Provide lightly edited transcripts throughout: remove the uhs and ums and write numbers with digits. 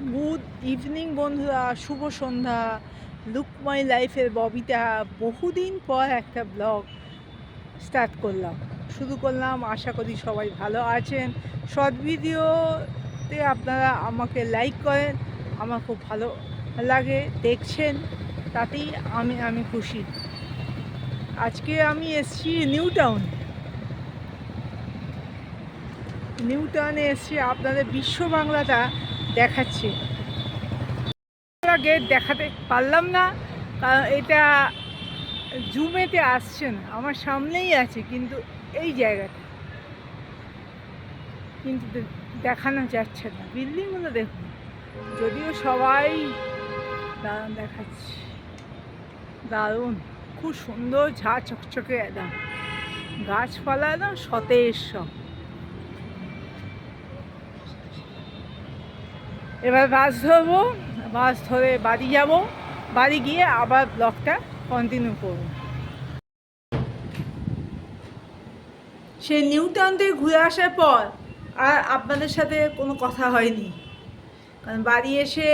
Good evening বন্ধুরা, শুভ সন্ধ্যা। Look মাই লাইফের ববিতা বহুদিন পর একটা ব্লগ স্টার্ট করলাম, শুরু করলাম। আশা করি সবাই ভালো আছেন। শর্ট ভিডিওতে আপনারা আমাকে লাইক করেন, আমার খুব ভালো লাগে, দেখছেন, তাতেই আমি খুশি। আজকে আমি এসেছি নিউ টাউনে এসেছি আপনাদের বিশ্ব বাংলাটা দেখাচ্ছে। গেট দেখাতে পারলাম না, কারণ এটা জুমেতে আসছে না, আমার সামনেই আছে, কিন্তু এই জায়গাটা কিন্তু দেখানো যাচ্ছে না। বিল্ডিংগুলো দেখুন, যদিও সবাই দারুণ দেখাচ্ছে, দারুণ, খুব সুন্দর, ঝা চকচকে, একদম গাছপালা, একদম সতেজ সব। এবার বাস ধরবো, বাস ধরে বাড়ি যাব, বাড়ি গিয়ে আবার ব্লগটা কন্টিনিউ করবো। সেই নিউ টাউন থেকে ঘুরে আসার পর আর আপনাদের সাথে কোনো কথা হয়নি, কারণ বাড়ি এসে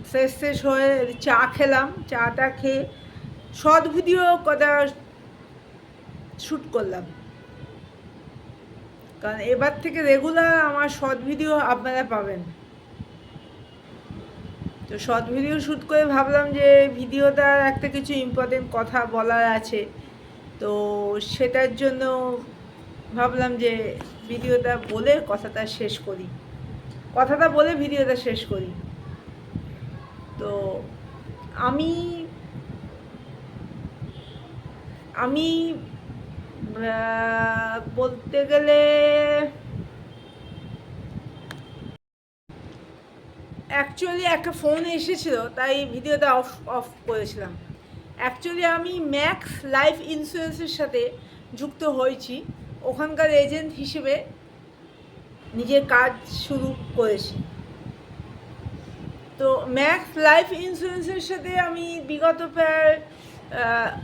ফ্রেশ হয়ে চা খেলাম। চাটা খেয়ে শর্ট ভিডিও কটা শ্যুট করলাম, কারণ এবার থেকে রেগুলার আমার শর্ট ভিডিও আপনারা পাবেন। তো শর্ট ভিডিও শ্যুট করে ভাবলাম যে ভিডিওটার একটা কিছু ইম্পর্টেন্ট কথা বলার আছে, তো সেটার জন্য ভাবলাম যে ভিডিওটা বলে ভিডিওটা শেষ করি। তো আমি আমি বলতে গেলে অ্যাকচুয়ালি একটা ফোন এসেছিল, তাই ভিডিওটা অফ করেছিলাম। অ্যাকচুয়ালি আমি ম্যাক্স লাইফ ইন্স্যুরেন্সের সাথে যুক্ত হয়েছি, ওখানকার এজেন্ট হিসেবে নিজের কাজ শুরু করেছি। তো ম্যাক্স লাইফ ইন্স্যুরেন্সের সাথে আমি বিগত প্রায়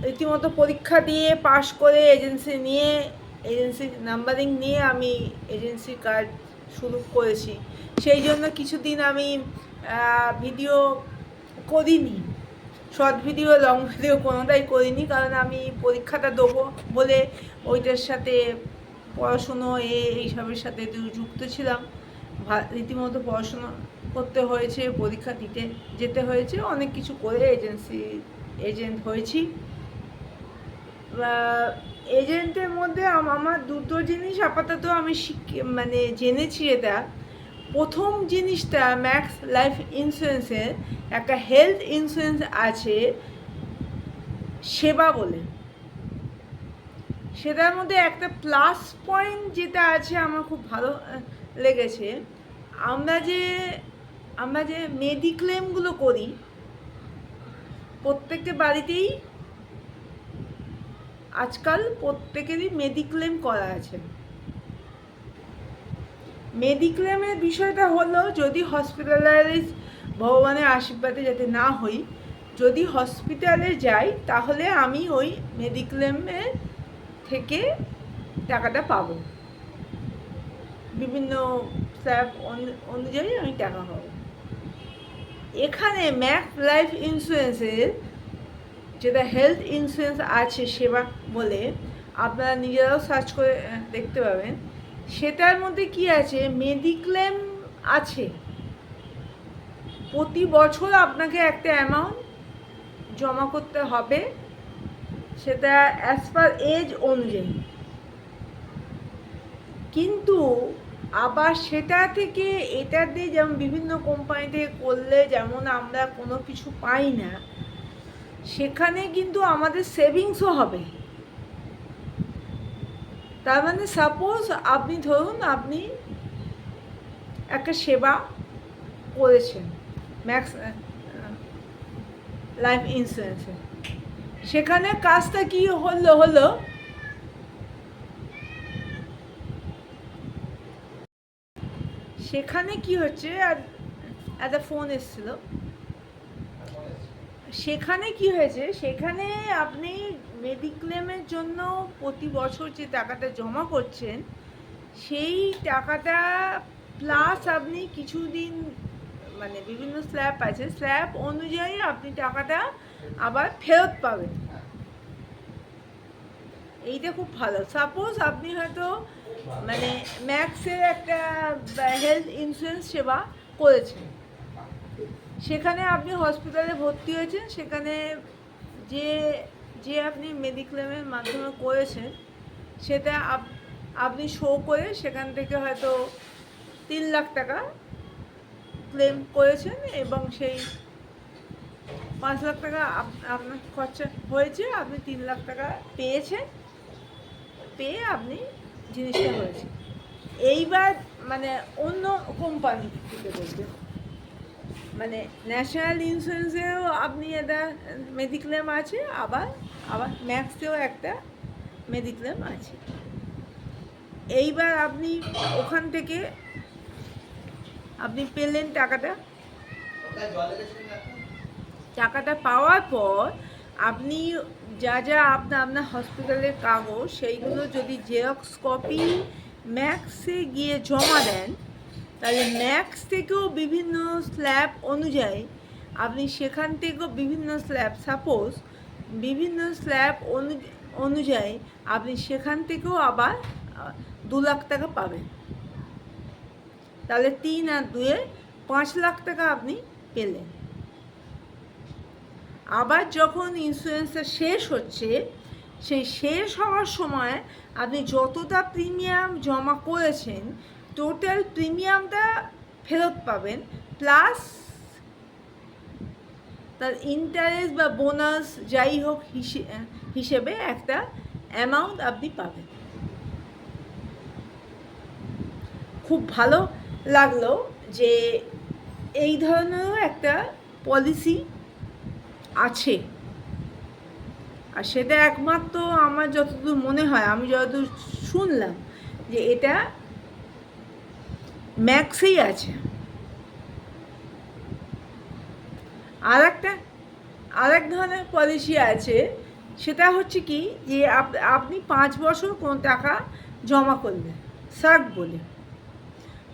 রীতিমতো পরীক্ষা দিয়ে পাশ করে এজেন্সির নাম্বারিং নিয়ে আমি এজেন্সির কাজ শুরু করেছি। সেই জন্য কিছুদিন আমি ভিডিও করিনি, শর্ট ভিডিও, লং ভিডিও কোনোটাই করিনি, কারণ আমি পরীক্ষাটা দেবো বলে ওইটার সাথে পড়াশুনো এইসবের সাথে যুক্ত ছিলাম। রীতিমতো পড়াশুনো করতে হয়েছে, পরীক্ষা দিতে যেতে হয়েছে, অনেক কিছু করে এজেন্ট হয়েছি। এজেন্টের মধ্যে আমার দুটো জিনিস আপাতত আমি জেনেছি। এটা প্রথম জিনিসটা, ম্যাক্স লাইফ ইন্স্যুরেন্সের একটা হেলথ ইন্স্যুরেন্স আছে সেবা বলে। সেটার মধ্যে একটা প্লাস পয়েন্ট যেটা আছে আমার খুব ভালো লেগেছে, আমরা যে মেডিক্লেমগুলো করি, প্রত্যেকটা বাড়িতেই আজকাল প্রত্যেকেরই মেডিক্লেম করা আছে। মেডিক্লেমের বিষয়টা হলো, যদি হসপিটালাইজ, ভগবানের আশীর্বাদে যাতে না হই, যদি হসপিটালে যাই, তাহলে আমি ওই মেডিক্লেমের থেকে টাকাটা পাবো, বিভিন্ন স্ল্যাব অনুযায়ী আমি টাকা পাবো। এখানে ম্যাক্স লাইফ ইন্স্যুরেন্সের যেটা হেলথ ইন্স্যুরেন্স আছে সেবা বলে, আপনারা নিজেরাও সার্চ করে দেখতে পাবেন, সেটার মধ্যে কি আছে, মেডিক্লেম আছে। প্রতি বছর আপনাকে একটা অ্যামাউন্ট জমা করতে হবে, সেটা অ্যাজ পার এজ অনুযায়ী। কিন্তু আবার সেটা থেকে এটা দিয়ে, যেমন বিভিন্ন কোম্পানি থেকে করলে যেমন আমরা কোনো কিছু পাই না, সেখানে কিন্তু আমাদের সেভিংসও হবে। তার মানে সাপোজ আপনি ধরুন আপনি একটা সেবা করেছেন ম্যাক্স লাইফ ইন্স্যুরেন্সে, সেখানে কাজটা কি হলো সেখানে কি হচ্ছে, আর একটা ফোন এসেছিল, সেখানে কি হয়েছে, সেখানে আপনি মেডিক্লেমের জন্য প্রতি বছর যে টাকাটা জমা করছেন, সেই টাকাটা প্লাস আপনি কিছুদিন মানে বিভিন্ন স্ল্যাব আছে, স্ল্যাব অনুযায়ী আপনি টাকাটা আবার ফেরত পাবেন। এইটা খুব ভালো। সাপোজ আপনি হয়তো মানে ম্যাক্সের একটা হেলথ ইন্স্যুরেন্স সেবা করেছেন, সেখানে আপনি হসপিটালে ভর্তি হয়েছেন, সেখানে যে যে আপনি মেডিক্লেমের মাধ্যমে করেছেন সেটা আপনি শো করে সেখান থেকে হয়তো 3 লাখ টাকা ক্লেম করেছেন এবং সেই 5 লাখ টাকা আপনার খরচা হয়েছে, আপনি 3 লাখ টাকা পেয়েছেন, পেয়ে আপনি জিনিসটা হয়েছে। এইবার মানে অন্য কোম্পানি থেকে বলতে মানে ন্যাশনাল ইন্স্যুরেন্সেও আপনি একটা মেডিক্লেম আছে, আবার আবার ম্যাক্সেও একটা মেডিক্লেম আছে। এইবার আপনি ওখান থেকে আপনি পেলেন টাকাটা পাওয়ার পর আপনি যা যা আপনার হসপিটালের কাগজ সেইগুলো যদি জেরক্স কপি ম্যাক্সে গিয়ে জমা দেন, তাহলে ম্যাক্স থেকেও বিভিন্ন স্ল্যাব অনুযায়ী আপনি সেখান থেকেও বিভিন্ন স্ল্যাব, সাপোজ বিভিন্ন স্ল্যাব অনুযায়ী আপনি সেখান থেকেও আবার 2 লাখ টাকা পাবেন। তাহলে 3 আর 2 5 লাখ টাকা আপনি পেলেন। আবার যখন ইন্স্যুরেন্সটা শেষ হচ্ছে, সেই শেষ হওয়ার সময় আপনি যতটা প্রিমিয়াম জমা করেছেন টোটাল প্রিমিয়ামটা ফেরত পাবেন, প্লাস তার ইন্টারেস্ট বা বোনাস যাই হোক হিসেবে একটা অ্যামাউন্ট আপনি পাবেন। খুব ভালো লাগলো যে এই ধরনেরও একটা পলিসি আছে, আর সেটা একমাত্র আমার যতদূর মনে হয়, আমি যতদূর শুনলাম যে এটা ম্যাক্সেই আছে। আরেক ধরনের পলিসি আছে, সেটা হচ্ছে কি যে আপনি 5 বছর কোন টাকা জমা করলেন সার্ক বলে,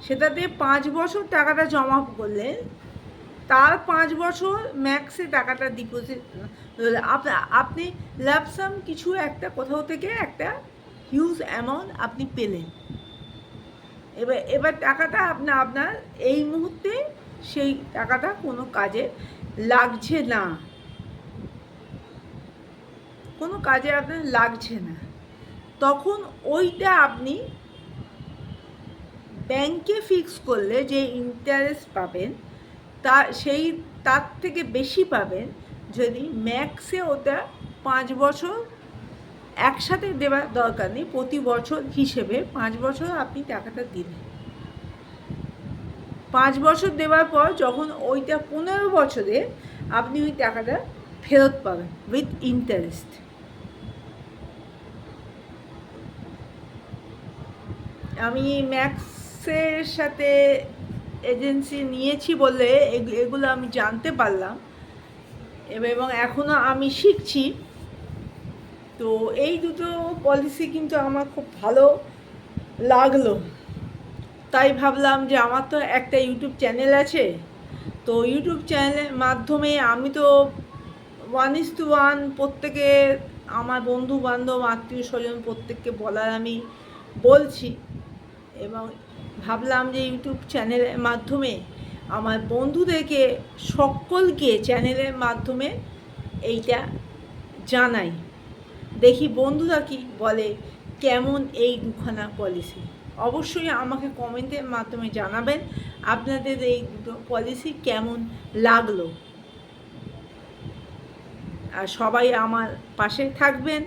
সেটাতে 5 বছর টাকাটা জমা করলেন, তার 5 বছর ম্যাক্সে টাকাটা ডিপোজিট আপনি ল্যাপসাম কিছু একটা কোথাও থেকে একটা হিউজ অ্যামাউন্ট আপনি পেলেন। এবার টাকাটা আপনার এই মুহূর্তে সেই টাকাটা কোনো কাজে লাগছে না, কোনো কাজে আপনার লাগছে না, তখন ওইটা আপনি ব্যাংকে ফিক্স করলে যে ইন্টারেস্ট পাবেন তার থেকে বেশি পাবেন যদি ম্যাক্সে ওটা 5 বছর একসাথে দেওয়ার দরকার নেই, প্রতি বছর হিসেবে 5 বছর আপনি টাকাটা দিলেন। 5 বছর দেওয়ার পর যখন ওইটা 15 বছরে আপনি ওই টাকাটা ফেরত পাবেন উইথ ইন্টারেস্ট। আমি ম্যাক্সের সাথে এজেন্সি নিয়েছি বলে এগুলো আমি জানতে পারলাম এবং এখনও আমি শিখছি। তো এই দুটো পলিসি কিন্তু আমার খুব ভালো লাগলো, তাই ভাবলাম যে আমার তো একটা ইউটিউব চ্যানেল আছে, তো ইউটিউব চ্যানেলের মাধ্যমে আমি তো 1:1 প্রত্যেকে আমার বন্ধু বান্ধব আত্মীয় স্বজন প্রত্যেককে বলার আমি বলছি, এবং ভাবলাম যে ইউটিউব চ্যানেলের মাধ্যমে আমার বন্ধুদেরকে সকলকে চ্যানেলের মাধ্যমে এইটা জানাই, দেখি বন্ধুরা কি বলে কেমন এই দুখানা পলিসি। অবশ্যই আমাকে কমেন্টের মাধ্যমে জানাবেন আপনাদের এই দুটো পলিসি কেমন লাগলো, আর সবাই আমার পাশে থাকবেন,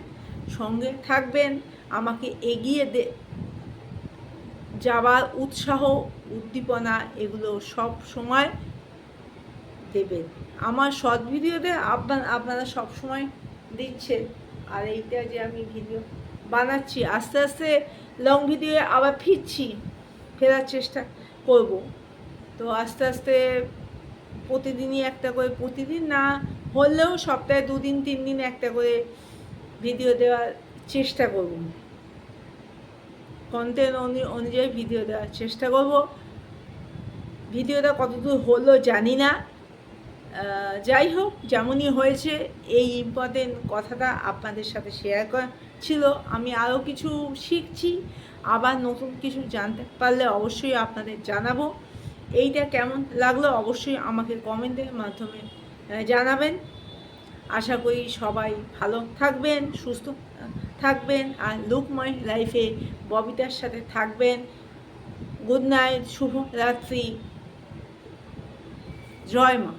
সঙ্গে থাকবেন, আমাকে এগিয়ে যাওয়ার উৎসাহ উদ্দীপনা এগুলো সব সময় দেবেন। আমার শর্ট ভিডিওতে আপনারা সব সময় দিচ্ছেন, আর এইটা যে আমি ভিডিও বানাচ্ছি, আস্তে আস্তে লং ভিডিও আবার ফেরার চেষ্টা করব। তো আস্তে আস্তে প্রতিদিনই একটা করে, প্রতিদিন না হলেও সপ্তাহে 2 দিন 3 দিন একটা করে ভিডিও দেওয়ার চেষ্টা করব, কন্টেন্ট অনুযায়ী ভিডিও দেওয়ার চেষ্টা করব। ভিডিওটা কতদূর হলো জানি না, যাই হোক, যেমনই হয়েছে এই ইম্পর্টেন্ট কথাটা আপনাদের সাথে শেয়ার করা ছিল। আমি আরও কিছু শিখছি, আবার নতুন কিছু জানতে পারলে অবশ্যই আপনাদের জানাবো। এইটা কেমন লাগলো অবশ্যই আমাকে কমেন্টের মাধ্যমে জানাবেন। আশা করি সবাই ভালো থাকবেন, সুস্থ থাকবেন, আর লুক মাই লাইফে ববিতার সাথে থাকবেন। গুড নাইট, শুভ রাত্রি, জয় মা।